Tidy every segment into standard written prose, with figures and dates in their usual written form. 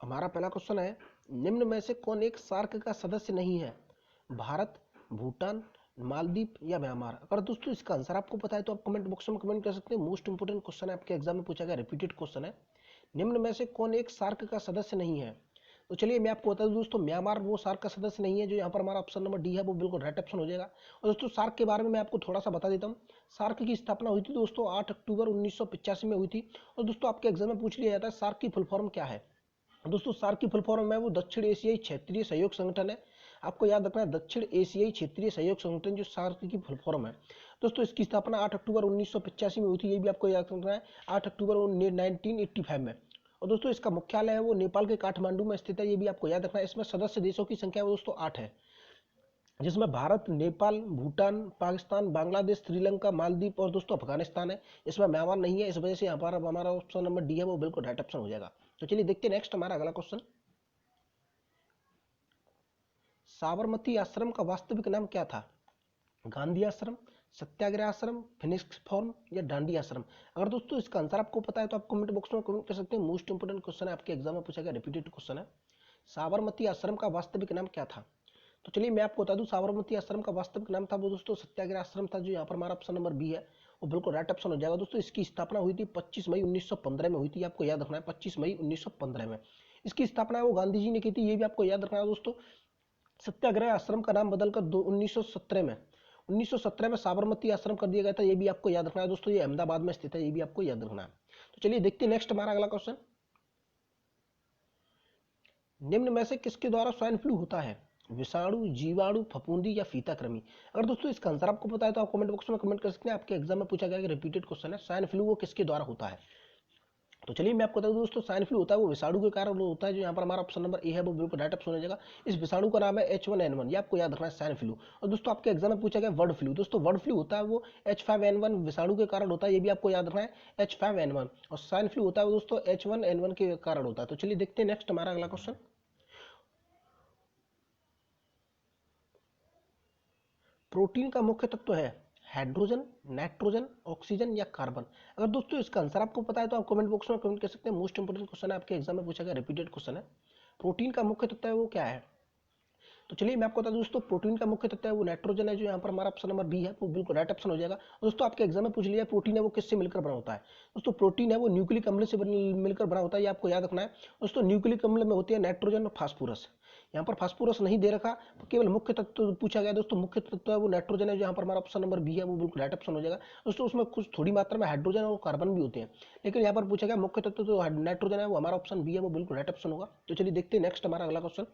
हमारा पहला क्वेश्चन है, निम्न में से कौन एक सार्क का सदस्य नहीं है? भारत, भूटान, मालदीव या म्यांमार। अगर दोस्तों इसका आंसर आपको पता है तो आप कमेंट बॉक्स में कमेंट कर सकते हैं। मोस्ट इंपोर्टेंट क्वेश्चन है, आपके एग्जाम में पूछा गया रिपीटेड क्वेश्चन है। निम्न में से कौन एक सार्क का सदस्य नहीं है? तो चलिए मैं आपको बता दूं दोस्तों, म्यांमार वो सार्क का सदस्य नहीं है। जो यहाँ पर हमारा ऑप्शन नंबर डी है वो बिल्कुल राइट ऑप्शन हो जाएगा। और दोस्तों सार्क के बारे में मैं आपको थोड़ा सा बता देता हूँ। सार्क की स्थापना हुई थी दोस्तों 8 अक्टूबर 1985 में हुई थी। और दोस्तों आपके एग्जाम में पूछ लिया जाता है सार्क की फुल फॉर्म क्या है। दोस्तों सार्क की फुल फॉर्म है वो दक्षिण एशियाई क्षेत्रीय सहयोग संगठन है। आपको याद रखना है, दक्षिण एशियाई क्षेत्रीय सहयोग संगठन जो सार्क की फुल फॉर्म है। दोस्तों इसकी स्थापना 8 अक्टूबर 1985 में हुई थी, ये भी आपको याद रखना है, 8 अक्टूबर 1985 में। और दोस्तों इसका मुख्यालय है वो नेपाल के काठमांडू में स्थित है, ये भी आपको याद रखना है। इसमें सदस्य देशों की संख्या दोस्तों 8 है, जिसमें भारत, नेपाल, भूटान, पाकिस्तान, बांग्लादेश, श्रीलंका, मालदीव और दोस्तों अफगानिस्तान है। इसमें म्यांमार नहीं है, इस वजह से यहाँ पर हमारा ऑप्शन नंबर डी है वो बिल्कुल राइट ऑप्शन हो जाएगा। तो चलिए देखते हैं नेक्स्ट हमारा अगला क्वेश्चन। साबरमती आश्रम का वास्तविक नाम क्या था? गांधी आश्रम, सत्याग्रह आश्रम, फिनिक्स फॉर्म या डांडी आश्रम। अगर दोस्तों इसका आंसर आपको पता है तो आप कमेंट बॉक्स में कमेंट कर सकते हैं। मोस्ट इंपोर्टेंट क्वेश्चन है, आपके एग्जाम में पूछा गया रिपीटेड क्वेश्चन है। साबरमती आश्रम का वास्तविक नाम क्या था? तो चलिए मैं आपको बता दूं, साबरमती आश्रम का वास्तविक नाम था वो दोस्तों सत्याग्रह आश्रम था। जो यहाँ पर हमारा ऑप्शन नंबर बी है वो बिल्कुल राइट ऑप्शन हो जाएगा। दोस्तों इसकी स्थापना हुई थी 25 मई 1915 में हुई थी, आपको याद रखना है 25 मई 1915 में इसकी स्थापना है वो गांधी जी ने की थी, ये भी आपको याद रखना है दोस्तों। सत्याग्रह आश्रम का नाम बदलकर 1917 में साबरमती आश्रम कर दिया गया था, ये भी आपको याद रखना है दोस्तों। ये अहमदाबाद में स्थित है, ये भी आपको याद रखना है। तो चलिए देखते हैं नेक्स्ट हमारा अगला क्वेश्चन। निम्न में से किसके द्वारा स्वाइन फ्लू होता है? विषाणु, जीवाणु, फफूंदी या फीताकृमि। अगर दोस्तों इसका आंसर आपको पता है तो आप कमेंट बॉक्स में कमेंट कर सकते हैं। आपके एग्जाम में पूछा गया रिपीटेड क्वेश्चन है, स्वाइन फ्लू वो किसके द्वारा होता है? तो चलिए मैं आपको बता दूं दोस्तों, स्वाइन फ्लू होता है वो विषाणु के कारण होता है। जो यहाँ पर हमारा ऑप्शन नंबर ए है वो बिल्कुल राइट ऑप्शन हो जाएगा। इस विषाणु का नाम है H1N1, ये आपको याद रखना है स्वाइन फ्लू। और दोस्तों आपके एग्जाम में पूछा गया बर्ड फ्लू। दोस्तों बर्ड फ्लू होता है वो H5N1 विषाणु के कारण होता है, ये भी आपको याद रखना है H5N1। और स्वाइन फ्लू होता है वो दोस्तों H1N1 के कारण होता है। तो चलिए देखते हैं नेक्स्ट हमारा अगला क्वेश्चन। प्रोटीन का मुख्य तत्व है हाइड्रोजन, नाइट्रोजन, ऑक्सीजन या कार्बन। अगर दोस्तों इसका आंसर आपको पता है तो आप कमेंट बॉक्स में कमेंट कर सकते हैं। मोस्ट इंपोर्टेंट क्वेश्चन है, आपके एग्जाम में पूछा गया रिपीटेड क्वेश्चन है। प्रोटीन का मुख्य तत्व है वो क्या है? तो चलिए मैं आपको बता दूं दोस्तों, प्रोटीन का मुख्य तत्व है वो नाइट्रोजन है। जो यहाँ पर हमारा ऑप्शन नंबर बी है वो बिल्कुल राइट ऑप्शन हो जाएगा। दोस्तों आपके एग्जाम में पूछ लिया प्रोटीन है वो किससे मिलकर बना होता है? दोस्तों प्रोटीन है वो न्यूक्लिक अम्ल से मिलकर बना होता है, ये आपको याद रखना है। दोस्तों न्यूक्लिक अम्ल में होती है नाइट्रोजन और फास्फोरस। यहाँ पर फास्फोरस नहीं दे रखा, केवल मुख्य तत्व पूछा गया। दोस्तों मुख्य तत्व है वो नाइट्रोजन है। जो यहाँ पर हमारा ऑप्शन नंबर बी है वो बिल्कुल राइट ऑप्शन हो जाएगा। दोस्तों उसमें कुछ थोड़ी मात्रा में हाइड्रोजन और कार्बन भी होते हैं, लेकिन यहाँ पर पूछा गया मुख्य तत्व तो नाइट्रोजन है, वो हमारा ऑप्शन बी है वो बिल्कुल राइट ऑप्शन होगा। तो चलिए देखते हैं नेक्स्ट हमारा अगला क्वेश्चन।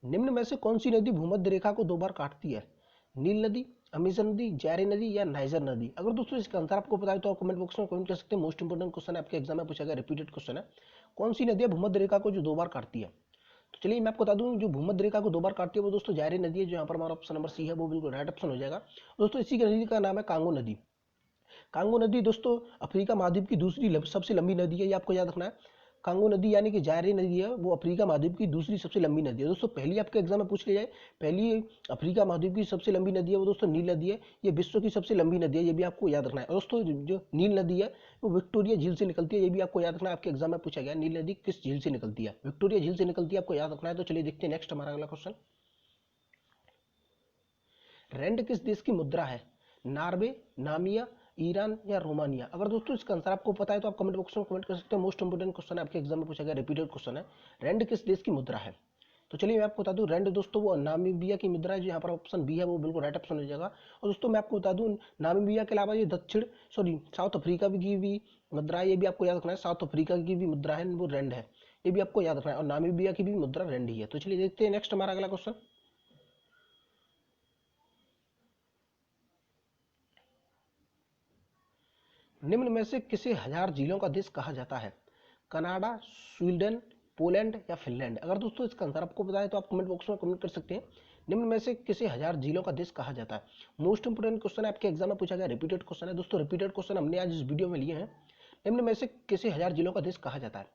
निम्न में से कौन सी नदी भूमध्य रेखा को 2 बार काटती है? नील नदी, अमेजन नदी, जारी नदी या नाइजर नदी। अगर दोस्तों इसका आंसर आपको पता है तो आप कमेंट बॉक्स में कमेंट कर सकते हैं। मोस्ट इंपोर्टेंट क्वेश्चन है, आपके एग्जाम में पूछा गया रिपीटेड क्वेश्चन है। कौन सी नदी है भूमध्य रेखा को जो 2 बार काटती है? तो चलिए मैं आपको बता दूं, जो भूमध्य रेखा को 2 बार काटती है वो दोस्तों जारी नदी है। जो यहाँ पर हमारा ऑप्शन नंबर सी है वो बिल्कुल राइट ऑप्शन हो जाएगा। दोस्तों इसी की नदी का नाम है कांगो नदी। कांगो नदी दोस्तों अफ्रीका महाद्वीप की दूसरी सबसे लंबी नदी है, ये आपको याद रखना है। कांगो नदी यानी कि जायरी नदी है वो अफ्रीका महाद्वीप की दूसरी सबसे लंबी नदी है। दोस्तों पहली आपके एग्जाम में पूछ लिया जाए, पहली अफ्रीका महाद्वीप की सबसे लंबी नदी है वो दोस्तों नील नदी है। ये विश्व की सबसे लंबी नदी है, ये भी आपको याद रखना है। और दोस्तों जो नील नदी है वो विक्टोरिया झील से निकलती है, ये भी आपको याद रखना है। आपके एग्जाम में पूछा गया नील नदी किस झील से निकलती है? विक्टोरिया झील से निकलती है, आपको याद रखना है। तो चलिए देखते हैं नेक्स्ट हमारा अगला क्वेश्चन। रैंड किस देश की मुद्रा है? नॉर्वे, नामिया, ईरान या रोमानिया। अगर दोस्तों इसका आंसर आपको पता है तो आप कमेंट बॉक्स में कमेंट कर सकते हैं। मोस्ट इंपोर्टेंट क्वेश्चन है, आपके एग्जाम में पूछा गया रिपीटेड क्वेश्चन है। रैंड किस देश की मुद्रा है? तो चलिए मैं आपको बता दूं, रैंड दोस्तों वो नामीबिया की मुद्रा है। जो यहाँ पर ऑप्शन बी है वो बिल्कुल राइट ऑप्शन हो जाएगा। और दोस्तों मैं आपको बता दूं, नामीबिया के अलावा ये साउथ अफ्रीका की भी मुद्रा है, ये भी आपको याद रखना है। साउथ अफ्रीका की भी मुद्रा है वो रैंड है, ये भी आपको याद रखना है। और नामीबिया की भी मुद्रा रैंड ही है। तो चलिए देखते हैं नेक्स्ट हमारा अगला क्वेश्चन। निम्न में से किसे 1000 झीलों का देश कहा जाता है? कनाडा, स्वीडन, पोलैंड या फिनलैंड। अगर दोस्तों इसका आंसर आपको पता है तो आप कमेंट बॉक्स में कमेंट कर सकते हैं। निम्न में से किसे 1000 झीलों का देश कहा जाता है? मोस्ट इंपोर्टेंट क्वेश्चन है, आपके एग्जाम में पूछा गया रिपीटेड क्वेश्चन है। दोस्तों रिपीटेड क्वेश्चन हमने आज इस वीडियो में लिए हैं। निम्न में से किसे 1000 झीलों का देश कहा जाता है?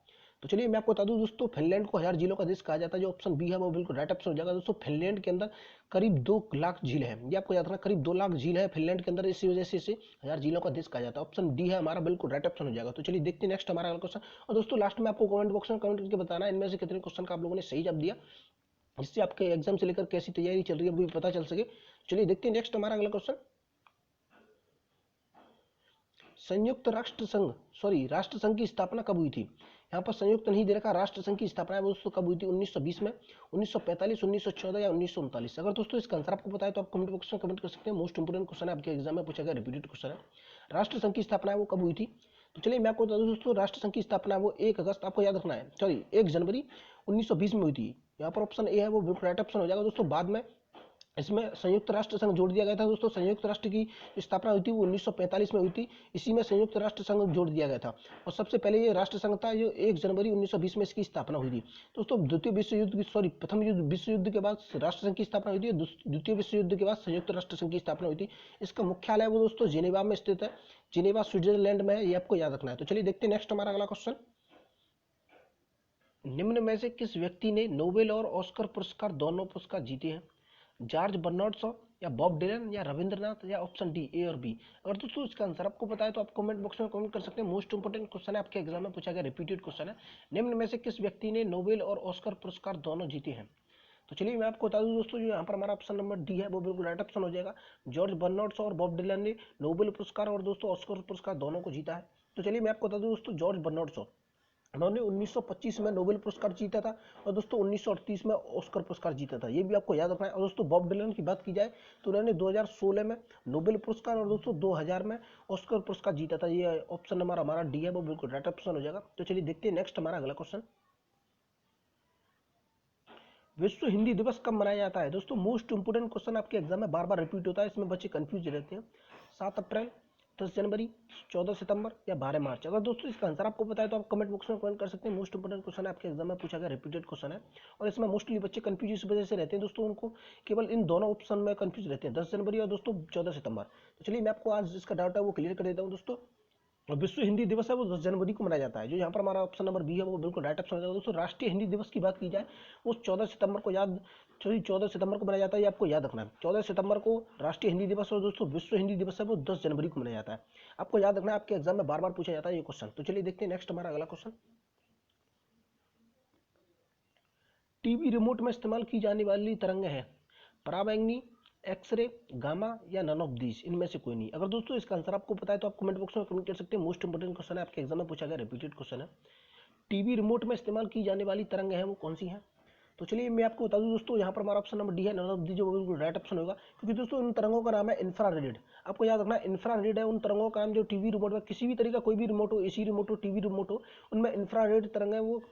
तो चलिए मैं आपको बता दूं दोस्तों, फिनलैंड को 1000 झीलों का देश कहा जाता है। जो ऑप्शन बी है वो बिल्कुल राइट ऑप्शन हो जाएगा दोस्तों। फिनलैंड के अंदर करीब 2 लाख झील है, ये आपको याद रखना, करीब 2 लाख झील है फिनलैंड के अंदर, इसी वजह से इसे 1000 झीलों का देश कहा जाता है। ऑप्शन डी है हमारा बिल्कुल राइट ऑप्शन हो जाएगा। तो चलिए देखते हैं नेक्स्ट हमारा अगला क्वेश्चन। और दोस्तों लास्ट में आपको कमेंट बॉक्स में कमेंट करके बताना है इनमें से कितने क्वेश्चन का आप लोगों ने सही जवाब दिया, जिससे आपके एग्जाम से लेकर कैसी तैयारी चल रही है वो भी पता चल सके। चलिए देखते हैं नेक्स्ट हमारा अगला क्वेश्चन। संयुक्त राष्ट्र संघ, सॉरी राष्ट्र संघ की स्थापना कब हुई थी? यहाँ पर संयुक्त नहीं दे रखा, राष्ट्र संघ की स्थापना है वो दोस्तों कब हुई थी? 1920 में, 1945, 1914 या 1939? अगर दोस्तों इसका आंसर आपको पता है तो आप कमेंट बॉक्स में कमेंट कर सकते हैं। मोस्ट इंपोर्टेंट क्वेश्चन है, आपके एग्जाम में पूछा गया रिपीटेड क्वेश्चन है। राष्ट्र संघ की स्थापना है वो कब हुई थी? तो चलिए मैं आपको बता दूं दोस्तों, राष्ट्र संघ की स्थापना वो 1 अगस्त, आपको याद रखना है, सॉरी 1 जनवरी 1920 में हुई थी। यहाँ पर ऑप्शन ए है वो बिल्कुल राइट ऑप्शन हो जाएगा दोस्तों। बाद में इसमें संयुक्त राष्ट्र संघ जोड़ दिया गया था दोस्तों। संयुक्त राष्ट्र की स्थापना हुई थी वो 1945 में हुई थी, इसी में संयुक्त राष्ट्र संघ जोड़ दिया गया था। और सबसे पहले ये राष्ट्र संघ था जो 1 जनवरी 1920 में इसकी स्थापना हुई थी दोस्तों। द्वितीय विश्व युद्ध की, सॉरी प्रथम विश्व युद्ध के बाद राष्ट्र संघ की स्थापना हुई थी, द्वितीय विश्व युद्ध के बाद संयुक्त राष्ट्र संघ की स्थापना हुई थी। इसका मुख्यालय वो दोस्तों जिनेवा में स्थित है, जिनेवा स्विट्जरलैंड में है, ये आपको याद रखना है। तो चलिए देखते हैं नेक्स्ट हमारा अगला क्वेश्चन। निम्न में से किस व्यक्ति ने नोबेल और ऑस्कर पुरस्कार दोनों पुरस्कार जीते हैं? जॉर्ज बर्नार्ड शॉ या बॉब डिलन या रविंद्रनाथ या ऑप्शन डी ए और बी? अगर दोस्तों इसका आंसर आपको पता है तो आप कमेंट बॉक्स में कमेंट कर सकते हैं। मोस्ट इंपोर्टेंट क्वेश्चन है, आपके एग्जाम में पूछा गया रिपीटेड क्वेश्चन है। निम्न में से किस व्यक्ति ने नोबेल और ऑस्कर पुरस्कार दोनों जीते हैं? तो चलिए मैं आपको बता दूं दोस्तों, जो यहाँ पर हमारा ऑप्शन नंबर डी है वो बिल्कुल राइट ऑप्शन हो जाएगा। जॉर्ज बर्नार्ड शॉ और बॉब डिलन ने नोबेल पुरस्कार और दोस्तों ऑस्कर पुरस्कार दोनों को जीता है। तो चलिए मैं आपको बता दूं दोस्तों, जॉर्ज बर्नार्ड शॉ, उन्होंने 1925 में नोबेल पुरस्कार जीता था, और दोस्तों 1938 में ऑस्कर पुरस्कार जीता था, ये भी आपको याद रखना है। और दोस्तों बॉब डिलन की बात की जाए तो उन्होंने 2016 में नोबेल पुरस्कार और दोस्तों 2000 में ऑस्कर पुरस्कार जीता था। ये ऑप्शन नंबर हमारा डी है वो बिल्कुल राइट ऑप्शन हो जाएगा। तो चलिए देखते हैं नेक्स्ट हमारा अगला क्वेश्चन। विश्व हिंदी दिवस कब मनाया जाता है? दोस्तों मोस्ट इंपोर्टेंट क्वेश्चन आपके एग्जाम में बार बार रिपीट होता है, इसमें बच्चे कंफ्यूज रहते हैं। 7 अप्रैल, 10 जनवरी, 14 सितंबर या 12 मार्च? अगर दोस्तों इसका आंसर आपको पता है तो आप कमेंट बॉक्स में कमेंट कर सकते हैं। मोस्ट इंपोर्टेंट क्वेश्चन है, आपके एग्जाम में पूछा गया रिपीटेड क्वेश्चन है, और इसमें मोस्टली बच्चे कंफ्यूज इस वजह से रहते हैं दोस्तों, उनको केवल इन दोनों ऑप्शन में कंफ्यूज रहते हैं, 10 जनवरी और दोस्तों 14 सितंबर। तो चलिए मैं आपको आज जिसका डाउट है वो क्लियर कर देता हूँ दोस्तों। और विश्व हिंदी दिवस है वो 10 जनवरी को मनाया जाता है। जो यहाँ पर हमारा ऑप्शन नंबर बी है वो बिल्कुल राइट ऑप्शन हो जाएगा दोस्तों। राष्ट्रीय हिंदी दिवस की बात की जाए वो 14 सितंबर को याद, सॉरी 14 सितंबर को मनाया जाता है, ये आपको याद रखना है। 14 सितंबर को राष्ट्रीय हिंदी दिवस, और दोस्तों विश्व हिंदी दिवस है वो 10 जनवरी को मनाया जाता है। आपको याद रखना है, आपके एग्जाम में बार बार पूछा जाता है ये क्वेश्चन। तो चलिए देखते हैं नेक्स्ट हमारा अगला क्वेश्चन। टीवी रिमोट में इस्तेमाल की जाने वाली तरंगें हैं पराबैंगनी, एक्सरे, गामा या नन ऑफ दीज? इनमें से कोई नहीं। अगर दोस्तों इसका आंसर आपको पता है तो आप कमेंट बॉक्स में कमेंट कर सकते हैं। मोस्ट इंपोर्टेंट क्वेश्चन है, आपके एग्जाम में पूछा गया रिपीटेड क्वेश्चन है। टीवी रिमोट में इस्तेमाल की जाने वाली तरंगें हैं वो कौन सी हैं? तो चलिए मैं आपको बता दूं दोस्तों, यहाँ पर हमारा ऑप्शन नंबर डी है, नन ऑफ दी, जो बिल्कुल राइट ऑप्शन होगा, क्योंकि दोस्तों इन तरंगों का नाम है इंफ्रारेड। आपको याद रखना है इंफ्रारेड है उन तरंगों का नाम जो टीवी रिमोट में, किसी भी तरीका कोई भी रिमोट हो, एसी रिमोट हो, टीवी रिमोट हो, उनमें इंफ्रारेड तरंगें वो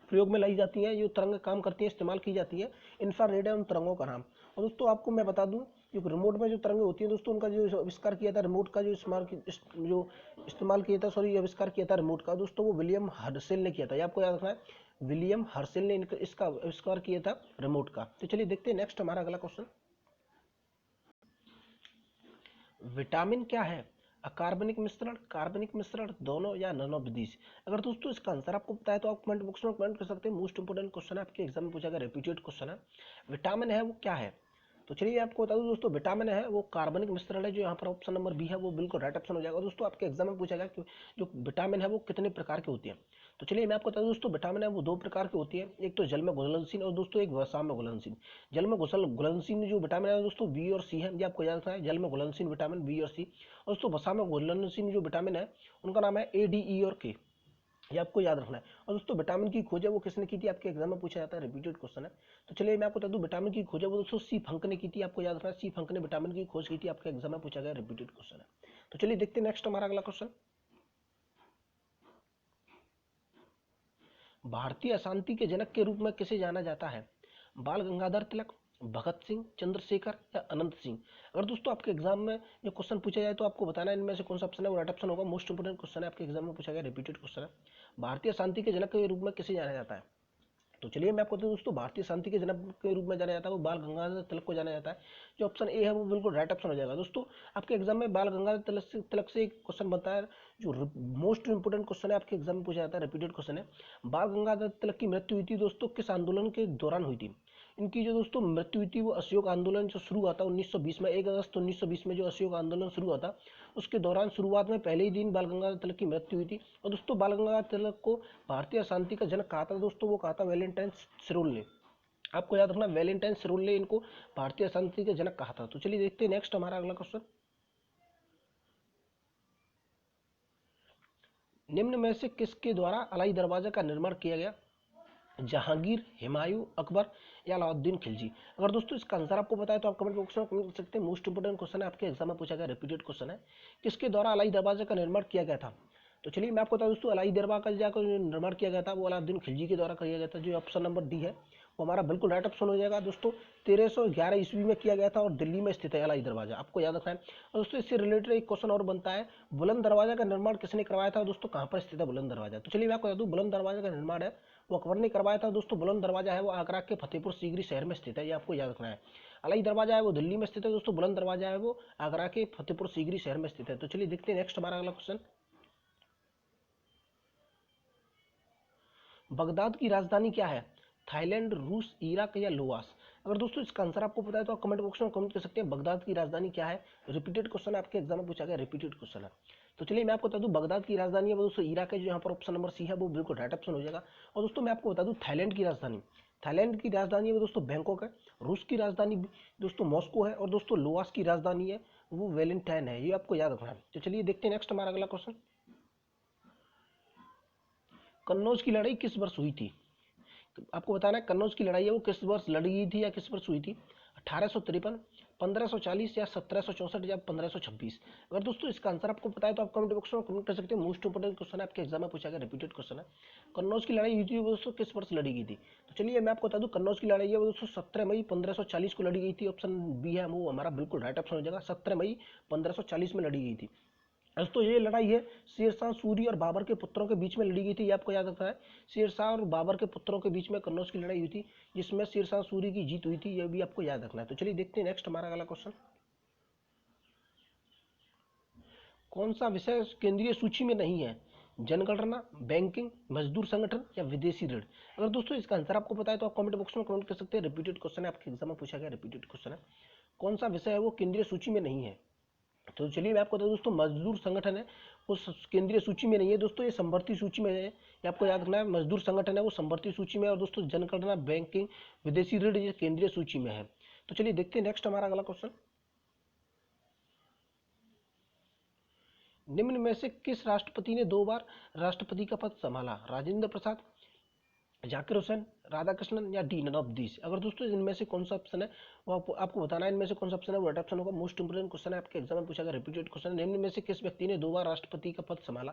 प्रयोग में लाई जाती हैं, जो तरंग काम करती हैं, इस्तेमाल की जाती है। इंफ्रारेड है उन तरंगों का नाम। और दोस्तों आपको मैं बता दूं, जो रिमोट में जो तरंगें होती हैं दोस्तों, उनका जो आविष्कार किया था रिमोट का, जो इस्तेमाल किया था, सॉरी आविष्कार किया था रिमोट का दोस्तों, वो विलियम हर्सेल ने किया था। ये आपको याद रखना है, विलियम हर्सेल ने इसका आविष्कार किया था रिमोट का। तो चलिए देखते हैं नेक्स्ट हमारा अगला क्वेश्चन। विटामिन क्या है? अकार्बनिक मिश्रण, कार्बनिक मिश्रण, दोनों या नन ऑफ दीज? अगर दोस्तों इसका आंसर आपको पता है तो आप कमेंट बॉक्स में कमेंट कर सकते हैं। मोस्ट इंपोर्टेंट क्वेश्चन है, आपके एग्जाम में पूछा गया रिपीटेड क्वेश्चन है। विटामिन है वो क्या है? तो चलिए आपको बता दूं दोस्तों, विटामिन है वो कार्बनिक मिश्रण है, जो यहाँ पर ऑप्शन नंबर बी है वो बिल्कुल राइट ऑप्शन हो जाएगा दोस्तों। आपके एग्जाम में पूछा गया कि जो विटामिन है वो कितने प्रकार के होते हैं? तो चलिए मैं आपको बता दूं दोस्तों, विटामिन है वो 2 प्रकार की होती है, एक तो जल में घुलनशील और दोस्तों एक वसा में घुलनशील। जल में घुलनशील जो विटामिन है दोस्तों बी और सी है, ये आपको याद रखना है, जल में घुलनशील विटामिन बी और सी। और दोस्तों वसा में घुलनशील जो विटामिन है उनका नाम है ए, डी, ई और के, ये आपको याद रखना है। और दोस्तों विटामिन की खोज है वो किसने की थी? आपके एग्जाम में पूछा जाता है, रिपीटेड क्वेश्चन है। तो चलिए मैं आपको बता दूं, विटामिन की खोज है वो दोस्तों सी फंक ने की थी। आपको याद रखना है, सी फंक ने विटामिन की खोज की थी। आपके एग्जाम में पूछा गया रिपीटेड क्वेश्चन है। तो चलिए देखते हैं नेक्स्ट हमारा अगला क्वेश्चन। भारतीय अशांति के जनक के रूप में किसे जाना जाता है? बाल गंगाधर तिलक, भगत सिंह, चंद्रशेखर या अनंत सिंह? अगर दोस्तों आपके एग्जाम में ये क्वेश्चन पूछा जाए तो आपको बताना है इनमें से कौन सा ऑप्शन है वो राइट ऑप्शन होगा। मोस्ट इंपोर्टेंट क्वेश्चन है, आपके एग्जाम में पूछा गया रिपीटेड क्वेश्चन है। भारतीय शांति के जनक के रूप में किसे जाना जाता है? तो चलिए मैं आपको बताऊं दोस्तों, भारतीय शांति के जनक के रूप में जाना जाता है वो बाल गंगाधर तिलक को जाना जाता है। जो ऑप्शन ए है वो बिल्कुल राइट ऑप्शन हो जाएगा। दोस्तों आपके एग्जाम में बाल गंगाधर तिलक से एक क्वेश्चन बनता है, जो मोस्ट इंपोर्टेंट क्वेश्चन है आपके एग्जाम में पूछा जाता है, रिपीटेड क्वेश्चन है। बाल गंगाधर तिलक की मृत्यु हुई थी दोस्तों किस आंदोलन के दौरान हुई थी? इनकी जो दोस्तों मृत्यु हुई थी वो असहयोग आंदोलन जो शुरू हुआ था 1920 में, 1 अगस्त 1920 में जो असहयोग आंदोलन शुरू हुआ था उसके दौरान शुरुआत में पहले ही दिन बाल गंगाधर तिलक की मृत्यु हुई थी। और दोस्तों बाल गंगाधर तिलक को भारतीय शांति का जनक कहा था दोस्तों, वो कहा था वैलेंटाइन सिरोल ने। आपको याद रखना, वैलेंटाइन सिरोल ने इनको भारतीय शांति के जनक कहा था। तो चलिए देखते हैं नेक्स्ट हमारा अगला क्वेश्चन। निम्न में से किसके द्वारा अलाई दरवाजा का निर्माण किया गया? जहांगीर, हुमायूं, अकबर या अलाउद्दीन खिलजी? अगर दोस्तों इसका आंसर आपको पता है तो आप कमेंट बॉक्स में कमेंट कर सकते हैं। मोस्ट इंपोर्टेंट क्वेश्चन है, आपके एग्जाम में पूछा गया, रिपीटेड क्वेश्चन है। किसके द्वारा अलाई दरवाजा का निर्माण किया गया था? तो चलिए मैं आपको बता दोस्तों, अलाई दरवाजा का जो निर्माण किया गया था वो अलाउद्दीन खिलजी के द्वारा किया गया था। जो ऑप्शन नंबर डी है वो हमारा बिल्कुल राइट ऑप्शन हो जाएगा। दोस्तों 1311 ईस्वी में किया गया था और दिल्ली में स्थित है अलाई दरवाजा, आपको याद रखना है। और दोस्तों इससे रिलेटेड एक क्वेश्चन और बनता है, बुलंद दरवाजा का निर्माण किसने करवाया था? दोस्तों कहाँ पर स्थित है बुलंद दरवाजा? तो चलिए मैं आपको बता दूं, बुलंद दरवाजा का निर्माण है वो अकबर ने करवाया था। दोस्तों बुलंद दरवाजा है वो आगरा के फतेहपुर सीकरी शहर में स्थित है, ये आपको याद रखना है। अलाई दरवाजा है वो दिल्ली में स्थित है दोस्तों, बुलंद दरवाजा है वो आगरा के फतेहपुर सीकरी शहर में स्थित है। तो चलिए देखते हैं नेक्स्ट हमारा अगला क्वेश्चन। बगदाद की राजधानी क्या है? थाईलैंड, रूस, इराक या लोवास? अगर दोस्तों इसका आंसर आपको पता है तो आप कमेंट बॉक्स में कमेंट कर सकते हैं, बगदाद की राजधानी क्या है। रिपीटेड क्वेश्चन है, आपके एग्जाम में पूछा गया, रिपीटेड क्वेश्चन है। तो चलिए मैं आपको बता दूं, बगदाद की राजधानी है वो दोस्तों इराक है, जो यहाँ पर ऑप्शन नंबर सी है वो बिल्कुल राइट ऑप्शन हो जाएगा। और दोस्तों मैं आपको बता दूं, थाईलैंड की राजधानी, थाईलैंड की राजधानी है वो दोस्तों बैंकॉक है। रूस की राजधानी दोस्तों मॉस्को है। और दोस्तों लोवास की राजधानी है वो वेलेंटाइन है, ये आपको याद रखना है। तो चलिए देखते हैं नेक्स्ट हमारा अगला क्वेश्चन। कन्नौज की लड़ाई किस वर्ष हुई थी? तो आपको बताना है कन्नौज की लड़ाई है वो किस वर्ष लड़ी गई थी या किस वर्ष हुई थी? 1853, 1540 या 1764 या 1526? अगर दोस्तों इसका आंसर आपको पता है तो आप कमेंट बॉक्स में कमेंट कर सकते हैं। मोस्ट इंपोर्टेंट क्वेश्चन है, आपके एग्जाम में पूछा गया, रिपीटेड क्वेश्चन है। कन्नौज की लड़ाई हुई थी वो दोस्तों किस वर्ष लड़ी गई थी? तो चलिए मैं आपको बता दूं, कन्नौज की लड़ाई है वो दोस्तों 17 मई 1540 को लड़ी गई थी। ऑप्शन बी है वो हमारा बिल्कुल राइट ऑप्शन हो जाएगा, 17 मई 1540 में लड़ी गई थी। दोस्तों ये लड़ाई है शेरशाह सूरी और बाबर के पुत्रों के बीच में लड़ी गई थी, ये आपको याद रखना है। शेरशाह और बाबर के पुत्रों के बीच में कन्नौज की लड़ाई हुई थी, जिसमें शेरशाह सूरी की जीत हुई थी, ये भी आपको याद रखना है। तो चलिए देखते हैं नेक्स्ट हमारा अगला क्वेश्चन। कौन सा विषय केंद्रीय सूची में नहीं है? जनगणना, बैंकिंग, मजदूर संगठन या विदेशी ऋण? अगर दोस्तों इसका आंसर आपको पता है तो आप कमेंट बॉक्स में कमेंट कर सकते हैं। रिपीटेड क्वेश्चन है, आपके एग्जाम में पूछा गया, रिपीटेड क्वेश्चन है। कौन सा विषय है वो केंद्रीय सूची में नहीं है? तो चलिए मैं आपको बता दूं दोस्तों, मजदूर संगठन है वो केंद्रीय सूची में नहीं है दोस्तों, ये संवर्ती सूची में है, ये आपको याद रखना है। मजदूर संगठन है वो संवर्ती सूची में है। और दोस्तों जनगणना, बैंकिंग, विदेशी ऋण ये केंद्रीय सूची में है। तो चलिए देखते हैं नेक्स्ट हमारा अगला क्वेश्चन। निम्न में से किस राष्ट्रपति ने 2 बार राष्ट्रपति का पद संभाला? राजेंद्र प्रसाद, जाकिर हुसैन, राधाकृष्णन या डी नन ऑफ दिस? अगर दोस्तों इनमें से कौन सा ऑप्शन है वो आपको बताना है, इनमें से कौन सा ऑप्शन है वो राइट ऑप्शन होगा। मोस्ट इंपोर्टेंट क्वेश्चन है, आपके एग्जाम में पूछा गया, रिपीटेड क्वेश्चन। निम्न में से किस व्यक्ति ने 2 बार राष्ट्रपति का पद संभाला?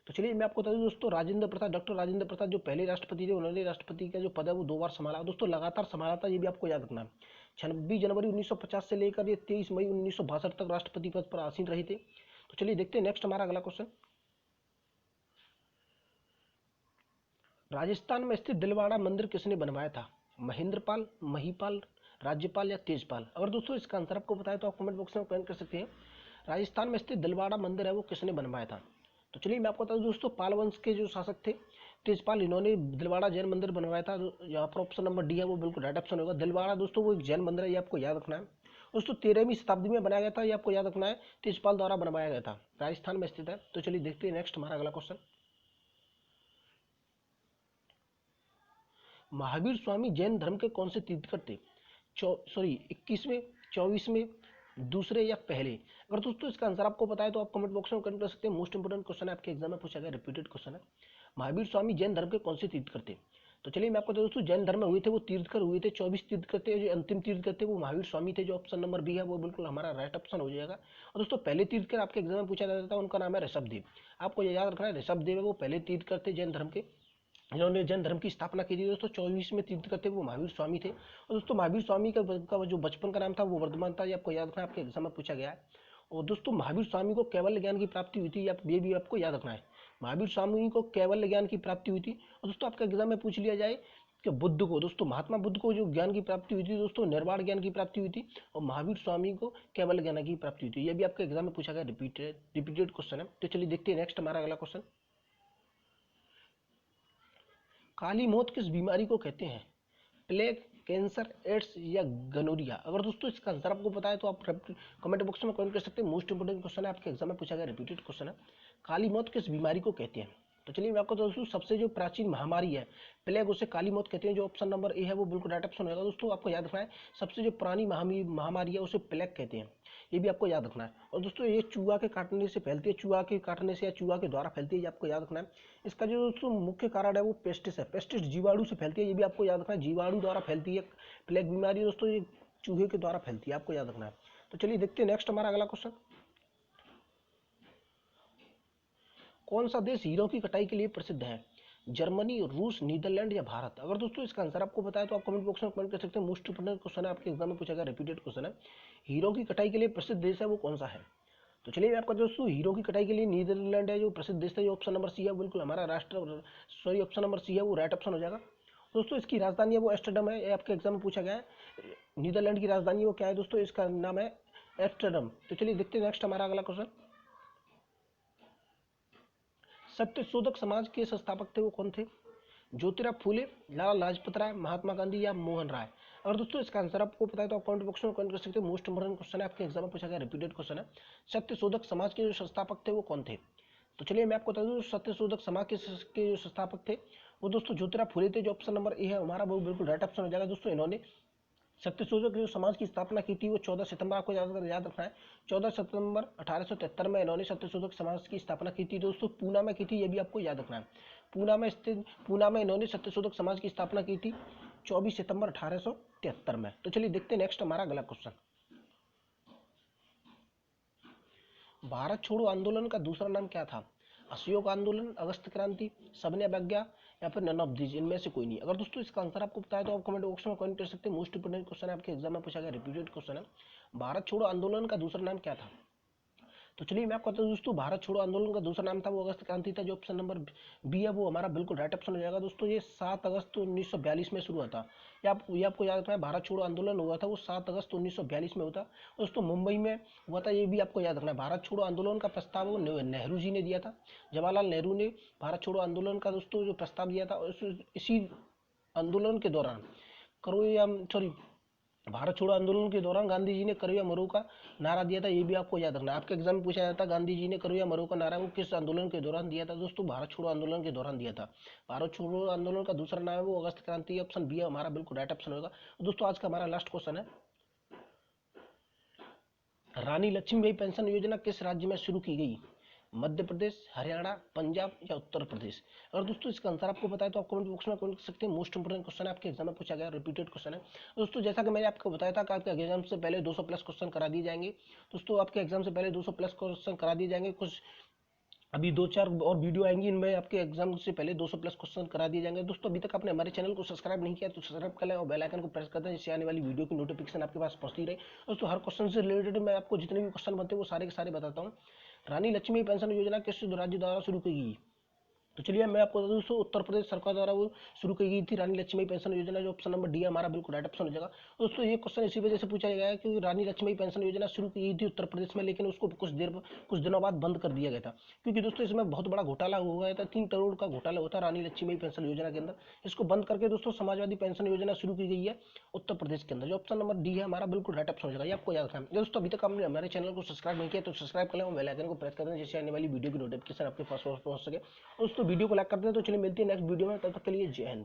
तो चलिए मैं आपको बता दूं दोस्तों, राजेंद्र प्रसाद, डॉक्टर राजेंद्र प्रसाद जो पहले राष्ट्रपति थे, उन्होंने राष्ट्रपति का जो पद है वो 2 बार संभाला। दोस्तों लगातार संभाला था, ये भी आपको याद रखना है। 26 जनवरी 1950 से लेकर ये 23 मई 1962 तक राष्ट्रपति पद पर आसीन रहे थे। तो चलिए देखते हैं नेक्स्ट हमारा अगला क्वेश्चन। राजस्थान में स्थित दिलवाड़ा मंदिर किसने बनवाया था? महेंद्रपाल, महिपाल, राज्यपाल या तेजपाल? अगर दोस्तों इसका आंसर आपको पता है तो आप कमेंट बॉक्स में कमेंट कर सकते हैं। राजस्थान में स्थित दिलवाड़ा मंदिर है वो किसने बनवाया था? तो चलिए मैं आपको बता दूं दोस्तों, पाल वंश के जो शासक थे तेजपाल, इन्होंने दिलवाड़ा जैन मंदिर बनवाया था। यहाँ पर ऑप्शन नंबर डी है वो बिल्कुल राइट ऑप्शन होगा। दिलवाड़ा दोस्तों वो एक जैन मंदिर है, ये आपको याद रखना है। दोस्तों 13वीं शताब्दी में बनाया गया था, ये आपको याद रखना है, तेजपाल द्वारा बनवाया गया था, राजस्थान में स्थित है। तो चलिए देखते हैं नेक्स्ट हमारा अगला क्वेश्चन। महावीर स्वामी जैन धर्म के कौन से तीर्थकर थे? 21वें, 24वें, दूसरे या पहले? अगर दोस्तों इसका आंसर आपको पता है तो आप कमेंट बॉक्स में कमेंट कर सकते हैं। मोस्ट इंपोर्टेंट क्वेश्चन है, आपके एग्जाम में पूछा गया, रिपीटेड क्वेश्चन है। महावीर स्वामी जैन धर्म के कौन से तीर्थकर थे? तो चलिए मैं आपको बता दूं दोस्तों, जैन धर्म में हुए थे वो तीर्थकर हुए थे, 24 तीर्थकर थे। जो अंतिम तीर्थकर थे वो महावीर स्वामी थे, जो ऑप्शन नंबर बी है वो बिल्कुल हमारा राइट ऑप्शन हो जाएगा। और दोस्तों पहले तीर्थकर आपके एग्जाम में पूछा जाता था, उनका नाम है ऋषभदेव, आपको ये याद रखना है। ऋषभदेव है वो पहले तीर्थकर थे जैन धर्म के, जिन्होंने जैन धर्म की स्थापना की थी। दोस्तों 24वें तीर्थकर थे वो महावीर स्वामी थे। और दोस्तों महावीर स्वामी का जो बचपन का नाम था वो वर्धमान था, ये आपको याद रखना है, आपके एग्जाम में पूछा गया है। और दोस्तों महावीर स्वामी को कैवल्य ज्ञान की प्राप्ति हुई थी, ये भी आपको याद रखना है। महावीर स्वामी को कैवल्य ज्ञान की प्राप्ति हुई थी। और दोस्तों आपका एग्जाम में पूछ लिया जाए कि बुद्ध को, दोस्तों महात्मा बुद्ध को जो ज्ञान की प्राप्ति हुई थी दोस्तों, निर्वाण ज्ञान की प्राप्ति हुई थी, और महावीर स्वामी को केवल ज्ञान की प्राप्ति हुई थी। ये भी आपके एग्जाम में पूछा गया रिपीटेड क्वेश्चन है। तो चलिए देखते हैं नेक्स्ट हमारा अगला क्वेश्चन। काली मौत किस बीमारी को कहते हैं? प्लेग, कैंसर, एड्स या गनोरिया? अगर दोस्तों इसका आंसर आपको पता है तो आप कमेंट बॉक्स में कमेंट कर सकते हैं। मोस्ट इंपोर्टेंट क्वेश्चन है, आपके एग्जाम में पूछा गया रिपीटेड क्वेश्चन है। काली मौत किस बीमारी को कहते हैं? तो चलिए मैं आपको दोस्तों सबसे जो प्राचीन महामारी है प्लेग, उसे काली मौत कहते हैं। जो ऑप्शन नंबर ए है वो बिल्कुल राइट ऑप्शन होगा। दोस्तों आपको याद रखना है, सबसे जो पुरानी महामारी है उसे प्लेग कहते हैं, ये भी आपको याद रखना है। और दोस्तों ये चूहा के काटने से फैलती है, चूहा के काटने से या चूहा के द्वारा फैलती है, ये आपको याद रखना है। इसका जो दोस्तों मुख्य कारण है वो पेस्टिस है, पेस्टिस जीवाणु से फैलती है, ये भी आपको याद रखना है। जीवाणु द्वारा फैलती है प्लेग बीमारी दोस्तों, ये चूहे के द्वारा फैलती है, आपको याद रखना है। तो चलिए देखते हैं नेक्स्ट हमारा अगला क्वेश्चन। कौन सा देश हीरों की कटाई के लिए प्रसिद्ध है? जर्मनी, रूस, नीदरलैंड या भारत? अगर दोस्तों इसका आंसर आपको पता है तो आप कमेंट बॉक्स में कमेंट कर सकते हैं। मोस्ट इंपोर्टेंट क्वेश्चन है, आपके एग्जाम में पूछा गया रिपीटेड क्वेश्चन है। हीरों की कटाई के लिए प्रसिद्ध देश है वो कौन सा है? तो चलिए आपका दोस्तों हीरो की कटाई के लिए नीदरलैंड है जो प्रसिद्ध देश है। जो ऑप्शन नंबर सी है बिल्कुल हमारा ऑप्शन नंबर सी है वो राइट ऑप्शन हो जाएगा। दोस्तों इसकी राजधानी है वो एम्स्टर्डम है, ये आपके एग्जाम में पूछा गया है। नीदरलैंड की राजधानी वो क्या है दोस्तों? इसका नाम है एम्स्टर्डम। तो चलिए देखते हैं नेक्स्ट हमारा अगला क्वेश्चन। सत्यशोधक समाज के संस्थापक थे वो कौन थे? ज्योतिराव फूले, लाला लाजपत राय, महात्मा गांधी या मोहन राय? अगर दोस्तों इसका आंसर आपको पता है तो आप कमेंट बॉक्स में कमेंट कर सकते हैं। मोस्ट इंपोर्टेंट क्वेश्चन है, आपके एग्जाम में पूछा गया रिपीटेड क्वेश्चन है। सत्यशोधक समाज के जो संस्थापक थे वो कौन थे? तो चलिए मैं आपको बता दूं, सत्यशोधक समाज के जो संस्थापक थे वो दोस्तों ज्योतिराव फूले थे। जो ऑप्शन नंबर ए है हमारा वो बिल्कुल राइट ऑप्शन हो जाएगा। दोस्तों इन्होंने सत्यशोधक जो समाज की स्थापना की थी वो 14 सितंबर, आपको याद रखना है, 14 सितंबर 1873 में इन्होंने सत्यशोधक समाज की स्थापना की थी। दोस्तों पूना में की थी, ये भी आपको याद रखना है। पूना में इन्होंने सत्यशोधक समाज की स्थापना की थी 24 सितंबर 1873 में। तो चलिए देखते हैं नेक्स्ट हमारा अगला क्वेश्चन। भारत छोड़ो आंदोलन का दूसरा नाम क्या था? असहयोग आंदोलन, अगस्त क्रांति, सबने अवज्ञा या फिर नन ऑफ दीज, इनमें से कोई नहीं। अगर दोस्तों इसका आंसर आपको पता है तो आप कमेंट बॉक्स में कमेंट कर सकते हैं। मोस्ट इंपोर्टेंट क्वेश्चन है, आपके एग्जाम में पूछा गया रिपीटेड क्वेश्चन है। भारत छोड़ो आंदोलन का दूसरा नाम क्या था? तो चलिए मैं आपको बता दूं दोस्तों, भारत छोड़ो आंदोलन का दूसरा नाम था वो अगस्त क्रांति था। जो ऑप्शन नंबर बी है वो हमारा बिल्कुल राइट ऑप्शन हो जाएगा। दोस्तों ये 7 अगस्त 1942 में शुरू हुआ था। ये आपको याद रखना है, भारत छोड़ो आंदोलन हुआ था वो 7 अगस्त 1942 में होता। दोस्तों मुंबई में हुआ था, ये भी आपको याद रखना है। भारत छोड़ो आंदोलन का प्रस्ताव वो नेहरू जी ने दिया था। जवाहरलाल नेहरू ने भारत छोड़ो आंदोलन का दोस्तों जो प्रस्ताव दिया था, इसी आंदोलन के दौरान भारत छोड़ो आंदोलन के दौरान गांधी जी ने करो या मरो का नारा दिया था। ये भी आपको याद रखना है, आपके एग्जाम में पूछा जाता है गांधी जी ने करो या मरो का नारा वो किस आंदोलन के दौरान दिया था? दोस्तों भारत छोड़ो आंदोलन के दौरान दिया था। भारत छोड़ो आंदोलन का दूसरा नाम है वो अगस्त क्रांति, ऑप्शन बी है हमारा बिल्कुल राइट ऑप्शन होगा। दोस्तों आज का हमारा लास्ट क्वेश्चन है, रानी लक्ष्मीबाई पेंशन योजना किस राज्य में शुरू की गई? मध्य प्रदेश, हरियाणा, पंजाब या उत्तर प्रदेश? अगर दोस्तों इसका आंसर आपको पता है तो आप कमेंट बॉक्स में कमेंट कर सकते हैं। मोस्ट इंपोर्टेंट क्वेश्चन है, आपके एग्जाम में पूछा गया रिपीटेड क्वेश्चन है। दोस्तों जैसा कि मैंने आपको बताया था कि आपके एग्जाम से पहले 200 प्लस क्वेश्चन करा दिए जाएंगे। दोस्तों आपके एग्जाम से पहले 200 प्लस क्वेश्चन करा दिए जाएंगे। कुछ अभी 2-4 और वीडियो आएंगी, इनमें आपके एग्जाम से पहले 200 प्लस क्वेश्चन करा दिए जाएंगे। दोस्तों अभी तक आपने हमारे चैनल को सब्सक्राइब नहीं किया तो सब्सक्राइब कर लें और बेल आइकन को प्रेस कर दें, जिससे आने वाली वीडियो की नोटिफिकेशन आपके पास पहुंचती रहे। दोस्तों हर क्वेश्चन से रिलेटेड मैं आपको जितने भी क्वेश्चन बनते हैं वो सारे के सारे बताता हूँ। रानी लक्ष्मीबाई पेंशन योजना किस राज्य द्वारा शुरू की गई? तो चलिए मैं आपको बता दूं दोस्तों, उत्तर प्रदेश सरकार द्वारा वो शुरू की गई थी रानी लक्ष्मीबाई पेंशन योजना। जो ऑप्शन नंबर डी है हमारा बिल्कुल राइट ऑप्शन हो जाएगा। दोस्तों ये क्वेश्चन इसी वजह से पूछा गया है क्योंकि रानी लक्ष्मीबाई पेंशन योजना शुरू की गई थी उत्तर प्रदेश में, लेकिन उसको कुछ दिनों बाद बंद कर दिया गया था, क्योंकि दोस्तों इसमें बहुत बड़ा घोटाला हो गया था। 3 करोड़ का घोटाला होता रानी लक्ष्मीबाई पेंशन योजना के अंदर। इसको बंद करके दोस्तों समाजवादी पेंशन योजना शुरू की गई है उत्तर प्रदेश के अंदर। जो ऑप्शन नंबर डी है हमारा बिल्कुल राइट ऑप्शन हो जाएगा, ये आपको याद रखना है। दोस्तों अभी तक आपने हमारे चैनल को सब्सक्राइब नहीं किया तो सब्सक्राइब कर लें और बेल आइकन को प्रेस कर दें, जिससे आने वाली वीडियो की नोटिफिकेशन आपके पास पहुंच सके। दोस्तों वीडियो को लाइक कर दें। तो चलिए मिलती है नेक्स्ट वीडियो में, तब तक के लिए जय हिंद।